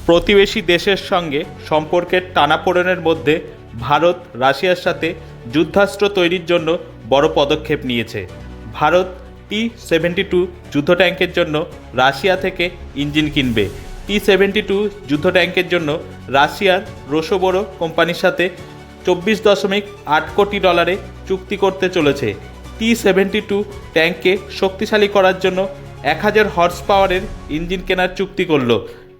প্রতিবেশী দেশের সঙ্গে সম্পর্কের টানাপোড়েনের মধ্যে ভারত রাশিয়ার সাথে যুদ্ধাস্ত্র তৈরির জন্য বড় পদক্ষেপ নিয়েছে। ভারত T-72 যুদ্ধ ট্যাঙ্কের জন্য রাশিয়া থেকে ইঞ্জিন কিনবে। T-72 যুদ্ধ ট্যাঙ্কের জন্য রাশিয়ার রোসবোরো কোম্পানির সাথে $24.8 কোটি চুক্তি করতে চলেছে। T-72 ট্যাঙ্ককে শক্তিশালী করার জন্য 1000 হর্স পাওয়ারের ইঞ্জিন কেনার চুক্তি করল।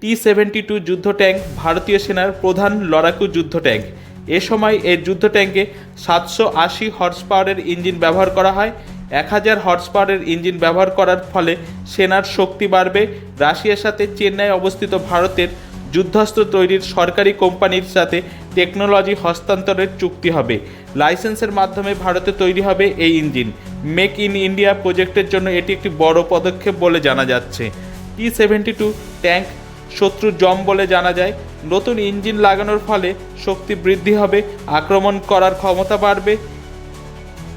T-72 যুদ্ধ ট্যাঙ্ক ভারতীয় সেনার প্রধান লড়াকু যুদ্ধ ট্যাঙ্ক। এ সময় এই যুদ্ধ ট্যাঙ্কে 780 হর্স পাওয়ারের ইঞ্জিন ব্যবহার করা হয়। 1000 হর্স পাওয়ারের ইঞ্জিন ব্যবহার করার ফলে সেনার শক্তি বাড়বে। রাশিয়ার সাথে চেন্নাই অবস্থিত ভারতের যুদ্ধাস্ত্র তৈরির সরকারি কোম্পানির সাথে টেকনোলজি হস্তান্তরের চুক্তি হবে। লাইসেন্সের মাধ্যমে ভারতে তৈরি হবে এই ইঞ্জিন। মেক ইন ইন্ডিয়া প্রজেক্টের জন্য এটি একটি বড় পদক্ষেপ বলে জানা যাচ্ছে। T-72 ট্যাঙ্ক শত্রু জম বলে জানা যায়। নতুন ইঞ্জিন লাগানোর ফলে শক্তি বৃদ্ধি হবে, আক্রমণ করার ক্ষমতা বাড়বে।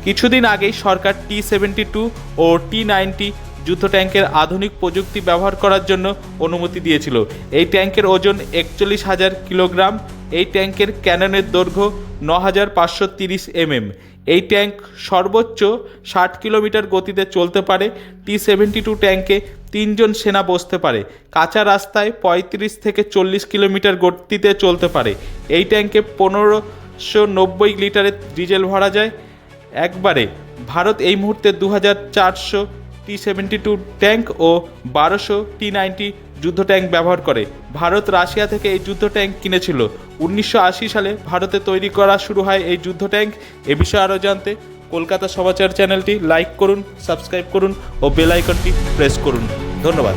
কিছুদিন আগেই সরকার T-72 ও T-90 যুদ্ধ ট্যাঙ্কের আধুনিক প্রযুক্তি ব্যবহার করার জন্য অনুমতি দিয়েছিল। এই ট্যাঙ্কের ওজন 41,000 কিলোগ্রাম। এই ট্যাঙ্কের ক্যাননের দৈর্ঘ্য 9,530 mm। এই ট্যাঙ্ক সর্বোচ্চ 60 কিলোমিটার গতিতে চলতে পারে। T-72 ট্যাঙ্কে 3 জন সেনা বসতে পারে। কাঁচা রাস্তায় 35 থেকে 40 কিলোমিটার গতিতে চলতে পারে। এই ট্যাঙ্কে 1590 লিটারের ডিজেল ভরা যায় একবারে। ভারত এই মুহূর্তে 2400 T-72 ট্যাঙ্ক ও 1200 T-90 যুদ্ধ ট্যাঙ্ক ব্যবহার করে। ভারত রাশিয়া থেকে এই যুদ্ধ ট্যাঙ্ক কিনেছিল। 1980 সালে ভারতে তৈরি করা শুরু হয় এই যুদ্ধ ট্যাঙ্ক। এ বিষয়ে আরও জানতে কলকাতা সমাচার চ্যানেলটি লাইক করুন, সাবস্ক্রাইব করুন ও বেল আইকনটি প্রেস করুন। ধন্যবাদ।